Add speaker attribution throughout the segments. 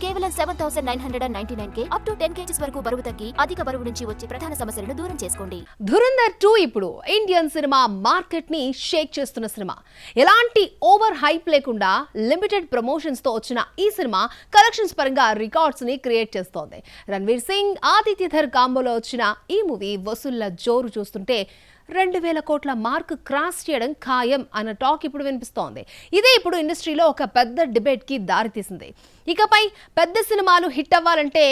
Speaker 1: కేవలం 7,999K up to 10 kgs వరకు బరువు తగ్గి అధిక బరువు నుంచి వచ్చే ప్రధాన సమస్యలను దూరం చేసుకోండి.
Speaker 2: ధురంధర్ 2 ఇప్పుడు ఇండియన్ సినిమా మార్కెట్ ని షేక్ చేస్తున్న సినిమా. ఎలాంటి ఓవర్ హైప్ లేకుండా లిమిటెడ్ ప్రమోషన్స్ తో వచ్చిన ఈ సినిమా కలెక్షన్స్ పరంగా రికార్డ్స్ ని క్రియేట్ చేస్తోంది. రణ్వీర్ సింగ్, ఆదిత్యధర్ కాంబోలో వచ్చిన ఈ మూవీ వసూళ్ల జోరు చూస్తుంటే 2,000 కోట్ల మార్క్ క్రాస్ చేయడం ఖాయం అన్న టాక్ ఇప్పుడు వినిపిస్తోంది. ఇదే ఇప్పుడు ఇండస్ట్రీలో ఒక పెద్ద డిబేట్ కి దారితీసింది. ఇకపై పెద్ద సినిమాలు హిట్ అవ్వాలంటే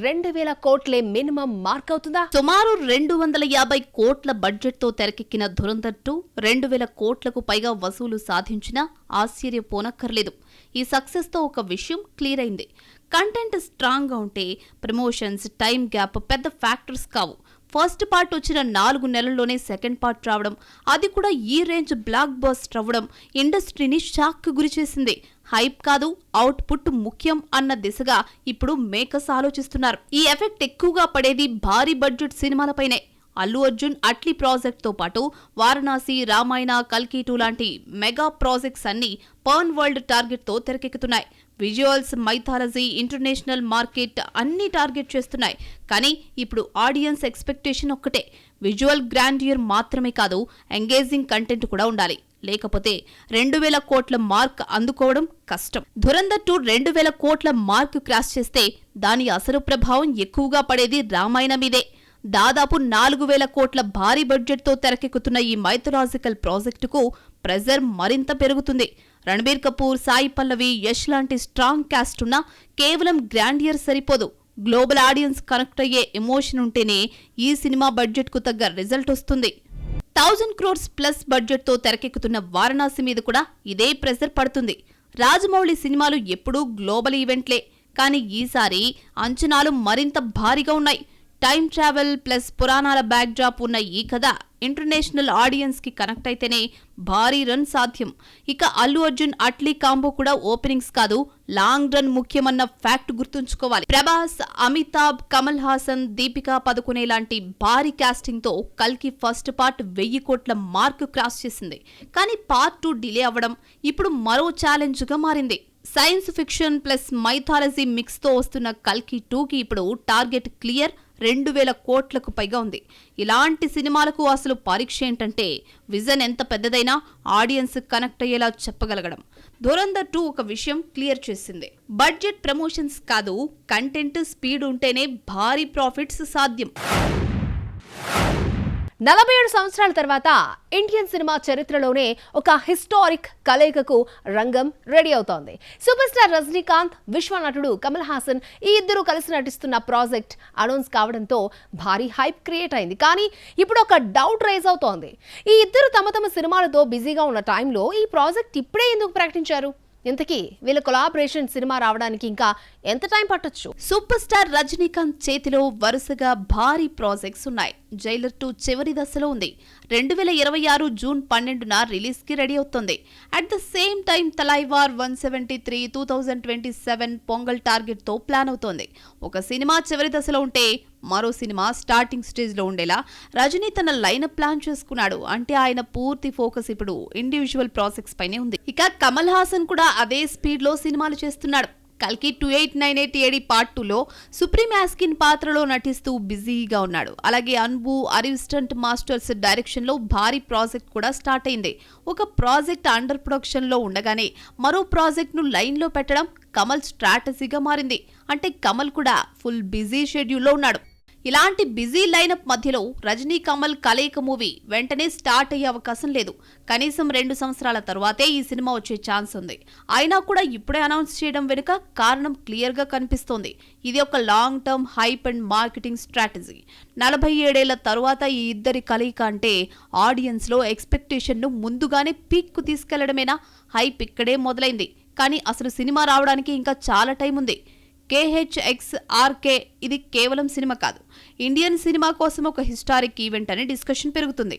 Speaker 2: 2,000 కోట్లే మినిమం మార్క్ అవుతుందా?
Speaker 3: సుమారు 250 కోట్ల బడ్జెట్ తో తెరకెక్కిన ధురంధర్ 2 2,000 కోట్లకు పైగా వసూలు సాధించినా ఆశ్చర్యపోనక్కర్లేదు. ఈ సక్సెస్ తో ఒక విషయం క్లియర్ అయింది. కంటెంట్ స్ట్రాంగ్ గా ఉంటే ప్రమోషన్స్, టైం గ్యాప్ పెద్ద ఫ్యాక్టర్స్ కావు. ఫస్ట్ పార్ట్ వచ్చిన 4 నెలల్లోనే సెకండ్ పార్ట్ రావడం, అది కూడా ఈ రేంజ్ బ్లాక్ బస్టర్ అవ్వడం ఇండస్ట్రీని షాక్ కు గురిచేసింది. హైప్ కాదు, అవుట్పుట్ ముఖ్యం అన్న దిశగా ఇప్పుడు మేకర్స్ ఆలోచిస్తున్నారు. ఈ ఎఫెక్ట్ ఎక్కువగా పడేది భారీ బడ్జెట్ సినిమాలపైనే. అల్లు అర్జున్ అట్లీ ప్రాజెక్ట్ తో పాటు వారణాసి, రామాయణ, కల్కి 2 లాంటి మెగా ప్రాజెక్ట్స్ అన్ని పర్న్ వరల్డ్ టార్గెట్ తో తెరకెక్కుతున్నాయి. విజువల్స్, మైథాలజీ, ఇంటర్నేషనల్ మార్కెట్ అన్ని టార్గెట్ చేస్తున్నాయి. కానీ ఇప్పుడు ఆడియన్స్ ఎక్స్పెక్టేషన్ ఒక్కటే, విజువల్ గ్రాండియర్ మాత్రమే కాదు, ఎంగేజింగ్ కంటెంట్ కూడా ఉండాలి. లేకపోతే 2,000 కోట్ల మార్క్ అందుకోవడం కష్టం. ధురంధర్ 2 2,000 కోట్ల మార్క్ క్రాస్ చేస్తే దాని అసలు ప్రభావం ఎక్కువగా పడేది రామాయణ మీదే. దాదాపు 4,000 కోట్ల భారీ బడ్జెట్ తో తెరకెక్కుతున్న ఈ మైథలాజికల్ ప్రాజెక్టుకు ప్రెజర్ మరింత పెరుగుతుంది. రణబీర్ కపూర్, సాయి పల్లవి, యష్ లాంటి స్ట్రాంగ్ క్యాస్ట్ ఉన్నా కేవలం గ్రాండియర్ సరిపోదు. గ్లోబల్ ఆడియన్స్ కనెక్ట్ అయ్యే ఎమోషన్ ఉంటేనే ఈ సినిమా బడ్జెట్ కు తగ్గ రిజల్ట్ వస్తుంది. 1000 crores ప్లస్ బడ్జెట్ తో తెరకెక్కుతున్న వారణాసి మీద కూడా ఇదే ప్రెజర్ పడుతుంది. రాజమౌళి సినిమాలు ఎప్పుడూ గ్లోబల్ ఈవెంట్లే, కానీ ఈసారి అంచనాలు మరింత భారీగా ఉన్నాయి. టైం ట్రావెల్ ప్లస్ పురాణాల బ్యాక్ డ్రాప్ ఉన్న ఈ కథ ఇంటర్నేషనల్ ఆడియన్స్ కి కనెక్ట్ అయితేనే భారీ రన్ సాధ్యం. ఇక అల్లు అర్జున్ అట్లీ కాంబో కూడా ఓపెనింగ్స్ కాదు, లాంగ్ రన్ ముఖ్యమన్న ఫ్యాక్ట్ గుర్తుంచుకోవాలి. ప్రభాస్, అమితాబ్, కమల్ హాసన్, దీపికా పదుకునే లాంటి భారీ కాస్టింగ్ తో కల్కి ఫస్ట్ పార్ట్ 1,000 కోట్ల మార్క్ క్రాస్ చేసింది. కానీ పార్ట్ 2 డిలే అవ్వడం ఇప్పుడు మరో ఛాలెంజ్ గా మారింది. Science fiction plus mythology mix తో వస్తున్న కల్కి 2కి ఇప్పుడు టార్గెట్ క్లియర్, 2,000 కోట్లకు పైగా ఉంది. ఇలాంటి సినిమాలకు అసలు పరీక్ష ఏంటంటే విజన్ ఎంత పెద్దదైనా ఆడియన్స్ కనెక్ట్ అయ్యేలా చెప్పగలగడం. ధురంధర్ 2 ఒక విషయం క్లియర్ చేసింది. బడ్జెట్, ప్రమోషన్స్ కాదు, కంటెంట్, స్పీడ్ ఉంటేనే భారీ ప్రాఫిట్స్ సాధ్యం.
Speaker 2: 47 సంవత్సరాల తర్వాత ఇండియన్ సినిమా చరిత్రలోనే ఒక హిస్టారిక్ కలయికకు రంగం రెడీ అవుతోంది. సూపర్ స్టార్ రజనీకాంత్, విశ్వనటుడు కమల్ హాసన్ ఈ ఇద్దరు కలిసి నటిస్తున్న ప్రాజెక్ట్ అనౌన్స్ కావడంతో భారీ హైప్ క్రియేట్ అయింది. కానీ ఇప్పుడు ఒక డౌట్ రైజ్ అవుతోంది. ఈ ఇద్దరు తమ సినిమాలతో బిజీగా ఉన్న టైంలో ఈ ప్రాజెక్ట్ ఇప్పుడే ఎందుకు ప్రకటించారు? ఇంతకీ వీళ్ళ కొలాబరేషన్ సినిమా రావడానికి ఇంకా ఎంత టైం పట్టొచ్చు?
Speaker 3: సూపర్ స్టార్ రజనీకాంత్ చేతిలో వరుసగా భారీ ప్రాజెక్ట్స్ ఉన్నాయి. జైలర్ 2 చివరి దశలో ఉంది. 2026 జూన్ 12న రిలీజ్ కి రెడీ అవుతుంది. At the same time Thalaivar 173 2027 Pongal target తో ప్లాన్ అవుతోంది. ఒక సినిమా చివరి దశలో ఉంటే మరో సినిమా స్టార్టింగ్ స్టేజ్ లో ఉండేలా రజనీ తన లైనప్ ప్లాన్ చేసుకున్నాడు. అంటే ఆయన పూర్తి ఫోకస్ ఇప్పుడు ఇండివిజువల్ ప్రాజెక్ట్స్ పైనే ఉంది. ఇక కమల్ హాసన్ కూడా అదే స్పీడ్ లో సినిమాలు చేస్తున్నాడు. కల్కి 2898 AD పార్ట్ 2లో సుప్రీం యాస్కిన్ పాత్రలో నటిస్తూ బిజీగా ఉన్నాడు. అలాగే అన్బు, అరిస్టంట్ మాస్టర్స్ డైరెక్షన్ లో భారీ ప్రాజెక్ట్ కూడా స్టార్ట్ అయింది. ఒక ప్రాజెక్ట్ అండర్ ప్రొడక్షన్ లో ఉండగానే మరో ప్రాజెక్ట్ ను లైన్ లో పెట్టడం కమల్ స్ట్రాటజీగా మారింది. అంటే కమల్ కూడా ఫుల్ బిజీ షెడ్యూల్లో ఉన్నాడు. ఇలాంటి బిజీ లైనప్ మధ్యలో రజనీ కమల్ కలయిక మూవీ వెంటనే స్టార్ట్ అయ్యే అవకాశం లేదు. కనీసం 2 సంవత్సరాల తరువాతే ఈ సినిమా వచ్చే ఛాన్స్ ఉంది. అయినా కూడా ఇప్పుడే అనౌన్స్ చేయడం వెనుక కారణం క్లియర్ గా కనిపిస్తోంది. ఇది ఒక long term hype and marketing strategy. 47 ఏళ్ల తరువాత ఈ ఇద్దరి కలయిక అంటే ఆడియన్స్ లో ఎక్స్పెక్టేషన్ ను ముందుగానే పీక్ కు తీసుకెళ్లడమేనా? హైప్ ఇక్కడే మొదలైంది. కానీ అసలు సినిమా రావడానికి ఇంకా చాలా టైం ఉంది. KHXRK ఇది కేవలం సినిమా కాదు, ఇండియన్ సినిమా కోసం ఒక హిస్టారిక్ ఈవెంట్ అని డిస్కషన్ పెరుగుతుంది.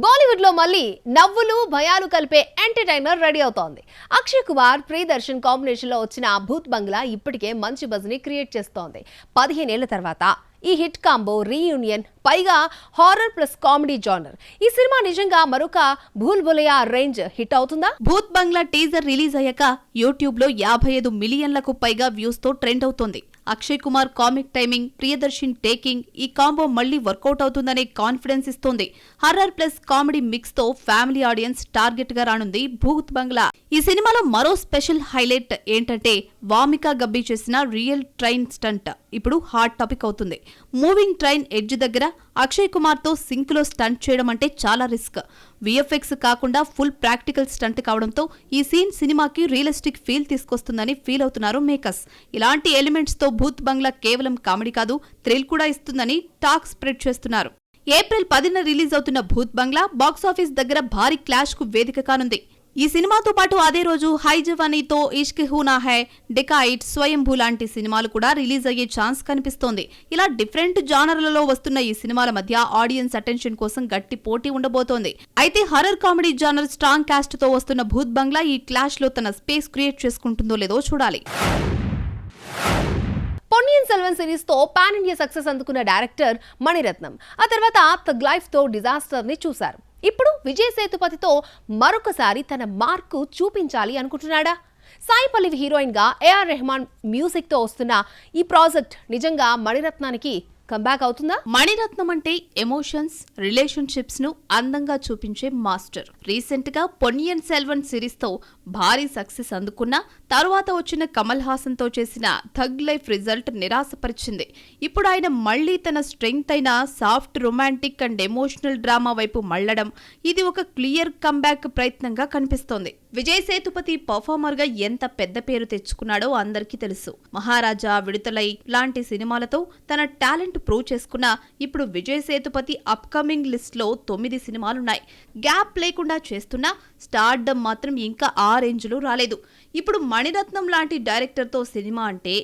Speaker 2: బాలీవుడ్ లో మళ్ళీ నవ్వులు, భయాలు కలిపే ఎంటర్టైనర్ రెడీ అవుతోంది. అక్షయ్ కుమార్, ప్రియదర్శన్ కాంబినేషన్ లో వచ్చిన భూత్ బంగ్లా ఇప్పటికే మంచి బజ్ ని క్రియేట్ చేస్తోంది. 15 ఏళ్ల తర్వాత ఈ హిట్ కాంబో రీయూనియన్, పైగా హారర్ ప్లస్ కామెడీ జానర్. ఈ సినిమా నిజంగా మరొక భూల్ భులయా రేంజ్ హిట్ అవుతుందా?
Speaker 3: భూత్ బంగ్లా టీజర్ రిలీజ్ అయ్యాక యూట్యూబ్ లో 55 మిలియన్లకు పైగా వ్యూస్ తో ట్రెండ్ అవుతోంది. Akshay Kumar comic timing, Priyadarshan taking, ఈ కాంబో మళ్లీ వర్కౌట్ అవుతుందనే కాన్ఫిడెన్స్ ఇస్తోంది. హర్రర్ ప్లస్ కామెడీ మిక్స్ తో ఫ్యామిలీ ఆడియన్స్ టార్గెట్ గా రానుంది భూత్ బంగ్లా. ఈ సినిమాలో మరో స్పెషల్ హైలైట్ ఏంటంటే వామికా గబ్బి చేసిన రియల్ ట్రైన్ స్టంట్ ఇప్పుడు హాట్ టాపిక్ అవుతుంది. మూవింగ్ ట్రైన్ ఎడ్జ్ దగ్గర అక్షయ్ కుమార్ తో సింక్ లో స్టంట్ చేయడం అంటే చాలా రిస్క్. విఎఫ్ఎక్స్ కాకుండా ఫుల్ ప్రాక్టికల్ స్టంట్ కావడంతో ఈ సీన్ సినిమాకి రియలిస్టిక్ ఫీల్ తీసుకొస్తుందని ఫీల్ అవుతున్నారు మేకర్స్. ఇలాంటి ఎలిమెంట్స్ తో భూత్ బంగ్లా కేవలం కామెడీ కాదు, థ్రిల్ కూడా ఇస్తుందని టాక్ స్ప్రెడ్ చేస్తున్నారు. ఏప్రిల్ 10న రిలీజ్ అవుతున్న భూత్ బంగ్లా బాక్సాఫీస్ దగ్గర భారీ క్లాష్ కు వేదిక కానుంది. ఈ సినిమాతో పాటు అదే రోజు హై జవానీతో ఇష్క్ హూనా హై, డెకాయిట్, స్వయంభూ లాంటి సినిమాలు కూడా రిలీజ్ అయ్యే ఛాన్స్ కనిపిస్తోంది. ఇలా డిఫరెంట్ జానర్లలో వస్తున్న ఈ సినిమాల మధ్య ఆడియన్స్ అటెన్షన్ కోసం గట్టి పోటీ ఉండబోతోంది. అయితే horror comedy genre strong cost తో వస్తున్న భూత్ బంగ్లా ఈ క్లాష్ లో తన స్పేస్ క్రియేట్ చేసుకుంటుందో లేదో చూడాలి.
Speaker 2: పొన్నియిన్ సెల్వన్ సిరీస్ తో పాన్ ఇండియా సక్సెస్ అందుకున్న డైరెక్టర్ మణిరత్నం ఆ తర్వాత థగ్ లైఫ్ తో డిజాస్టర్ ని చూశారు. ఇప్పుడు విజయ్ సేతుపతితో మరొకసారి తన మార్కు చూపించాలి అనుకుంటున్నాడా? సాయి పల్లవి హీరోయిన్ గా ఏఆర్ రెహమాన్ మ్యూజిక్ తో వస్తున్న ఈ ప్రాజెక్ట్ నిజంగా మణిరత్నానికి కంబ్యాక్ అవుతుందా?
Speaker 3: మణిరత్నం అంటే ఎమోషన్స్, రిలేషన్షిప్స్ ను అందంగా చూపించే మాస్టర్. రీసెంట్ గా పొన్నియిన్ సెల్వన్ సిరీస్ తో భారీ సక్సెస్ అందుకున్న తరువాత వచ్చిన కమల్ హాసన్ తో చేసిన థగ్ లైఫ్ రిజల్ట్ నిరాశపరిచింది. ఇప్పుడు ఆయన మళ్లీ తన స్ట్రెంగ్త్ అయిన soft romantic and emotional drama వైపు మళ్లడం ఇది ఒక క్లియర్ కంబ్యాక్ ప్రయత్నంగా కనిపిస్తోంది. విజయ్ సేతుపతి పర్ఫార్మర్ గా ఎంత పెద్ద పేరు తెచ్చుకున్నాడో అందరికీ తెలుసు. మహారాజా, విడుదలై లాంటి సినిమాలతో తన టాలెంట్ ప్రూవ్ చేసుకున్న ఇప్పుడు విజయ్ సేతుపతి అప్కమింగ్ లిస్ట్ లో 9 సినిమాలున్నాయి. గ్యాప్ లేకుండా చేస్తున్నా స్టార్డమ్ మాత్రం ఇంకా ఆ రేంజ్ లో రాలేదు. ఇప్పుడు మణిరత్నం లాంటి డైరెక్టర్ తో సినిమా అంటే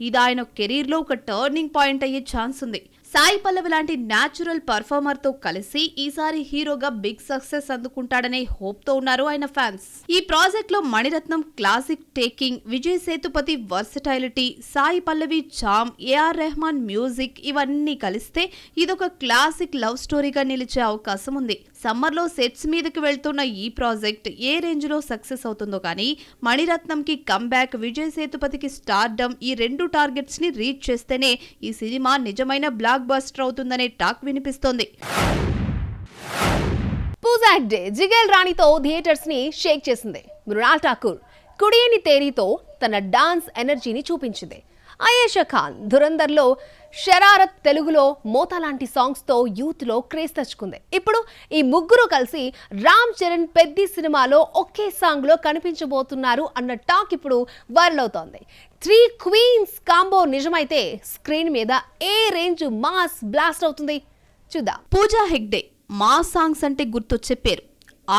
Speaker 3: ఇది ఆయన కెరీర్ లో ఒక టర్నింగ్ పాయింట్ అయ్యే ఛాన్స్ ఉంది. సాయి పల్లవి లాంటి న్యాచురల్ పర్ఫార్మర్ తో కలిసి ఈసారి హీరోగా బిగ్ సక్సెస్ అందుకుంటాడనే హోప్ తో ఉన్నారు ఆయన ఫ్యాన్స్. ఈ ప్రాజెక్ట్ లో Maniratnam classic taking, Vijay Sethupathi versatility, Sai Pallavi charm, AR Rahman music ఇవన్నీ కలిస్తే ఇదొక క్లాసిక్ లవ్ స్టోరీగా నిలిచే అవకాశం ఉంది. సమ్మర్ లో సెట్స్ మీదకి వెళ్తున్న ఈ ప్రాజెక్ట్ ఏ రేంజ్ లో సక్సెస్ అవుతుందో కానీ మణిరత్నం కి కంబ్యాక్, విజయ్ సేతుపతికి స్టార్డమ్ ఈ రెండు టార్గెట్స్ ని రీచ్ చేస్తేనే ఈ సినిమా నిజమైన బ్లాక్ బస్టర్ అవుతుందనే టాక్ వినిపిస్తోంది.
Speaker 2: పూజాక్ డే జిగేల్ రాణితో థియేటర్స్ ని షేక్ చేసింది. మృణాల్ ఠాకూర్ కుడియని తేరీతో తన డాన్స్ ఎనర్జీని చూపించింది. ఆయేషా ఖాన్ ధురంధర్లో, షరారత్ తెలుగులో మోతా లాంటి సాంగ్స్ తో యూత్ లో క్రేజ్ తెచ్చుకుంది. ఇప్పుడు ఈ ముగ్గురు కలిసి రామ్ చరణ్ పెద్ది సినిమాలో ఒకే సాంగ్ లో కనిపించబోతున్నారు అన్న టాక్ ఇప్పుడు వైరల్ అవుతోంది. 3 క్వీన్స్ కాంబో నిజమైతే స్క్రీన్ మీద ఏ రేంజ్ మాస్ బ్లాస్ట్ అవుతుంది చూద్దాం.
Speaker 3: పూజా హెగ్డే మాస్ సాంగ్స్ అంటే గుర్తొచ్చే పేరు.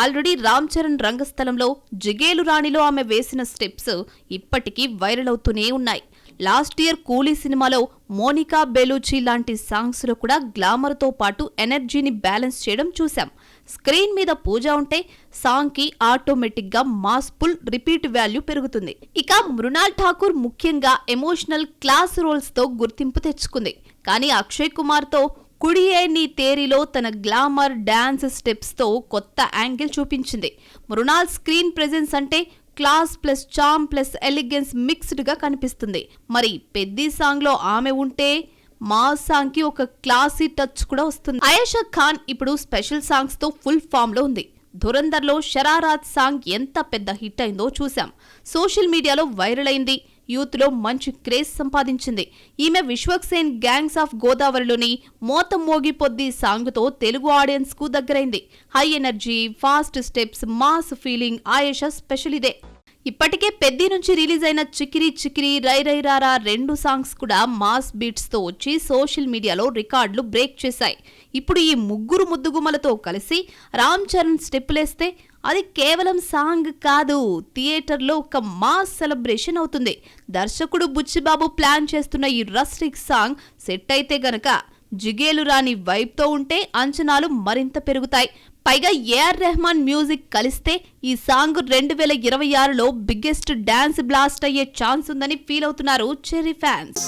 Speaker 3: ఆల్రెడీ రామ్ చరణ్ రంగస్థలంలో జిగేలు రాణిలో ఆమె వేసిన స్టెప్స్ ఇప్పటికీ వైరల్ అవుతూనే ఉన్నాయి. లాస్ట్ ఇయర్ కూలీ సినిమాలో మోనికా బెలూచి లాంటి సాంగ్స్ లో కూడా గ్లామర్ తో పాటు ఎనర్జీని బ్యాలెన్స్ చేయడం చూసాం. స్క్రీన్ మీద పూజ ఉంటే సాంగ్ కి ఆటోమేటిక్ గా మాస్ పుల్ రిపీట్ వాల్యూ పెరుగుతుంది. ఇక మృణాల్ ఠాకూర్ ముఖ్యంగా ఎమోషనల్ క్లాస్ రోల్స్ తో గుర్తింపు తెచ్చుకుంది. కానీ అక్షయ్ కుమార్ తో కుడియే నీ తేరీలో తన గ్లామర్ డాన్స్ స్టెప్స్ తో కొత్త యాంగిల్ చూపించింది. మృణాల్ స్క్రీన్ ప్రెజెన్స్ అంటే క్లాస్ ప్లస్ చామ్ ప్లస్ ఎలిగెన్స్ మిక్స్డ్ గా కనిపిస్తుంది. మరి పెద్ది సాంగ్ లో ఆమె ఉంటే మాస్ సాంగ్ కి ఒక క్లాసీ టచ్ కూడా వస్తుంది. ఆయేషా ఖాన్ ఇప్పుడు స్పెషల్ సాంగ్స్ తో ఫుల్ ఫామ్ లో ఉంది. ధురంధర్లో షరారత్ సాంగ్ ఎంత పెద్ద హిట్ అయిందో చూసాం. సోషల్ మీడియాలో వైరల్ అయింది. యూత్ లో మంచి క్రేజ్ సంపాదించింది. ఈమె విశ్వక్సేన్ గ్యాంగ్స్ ఆఫ్ గోదావరిలోని మోత మోగిపొద్ది సాంగ్ తో తెలుగు ఆడియన్స్ కు దగ్గరైంది. High energy, fast steps, mass feeling Ayesha special ఇదే. ఇప్పటికే పెద్ది నుంచి రిలీజ్ అయిన చికిరి చికిరి, రై రై రారా 2 సాంగ్స్ కూడా మాస్ బీట్స్ తో వచ్చి సోషల్ మీడియాలో రికార్డులు బ్రేక్ చేశాయి. ఇప్పుడు ఈ ముగ్గురు ముద్దుగుమ్మలతో కలిసి రామ్ చరణ్ స్టెప్పులేస్తే అది కేవలం సాంగ్ కాదు, థియేటర్లో ఒక మాస్ సెలబ్రేషన్ అవుతుంది. దర్శకుడు బుచ్చిబాబు ప్లాన్ చేస్తున్న ఈ రస్టిక్ సాంగ్ సెట్ అయితే గనక జిగేలు రాణి వైబ్ తో ఉంటే అంచనాలు మరింత పెరుగుతాయి. పైగా ఏఆర్ రెహమాన్ మ్యూజిక్ కలిస్తే ఈ సాంగ్ 2026లో బిగ్గెస్ట్ డాన్స్ బ్లాస్ట్ అయ్యే ఛాన్స్ ఉందని ఫీల్ అవుతున్నారు చెర్రీ ఫ్యాన్స్.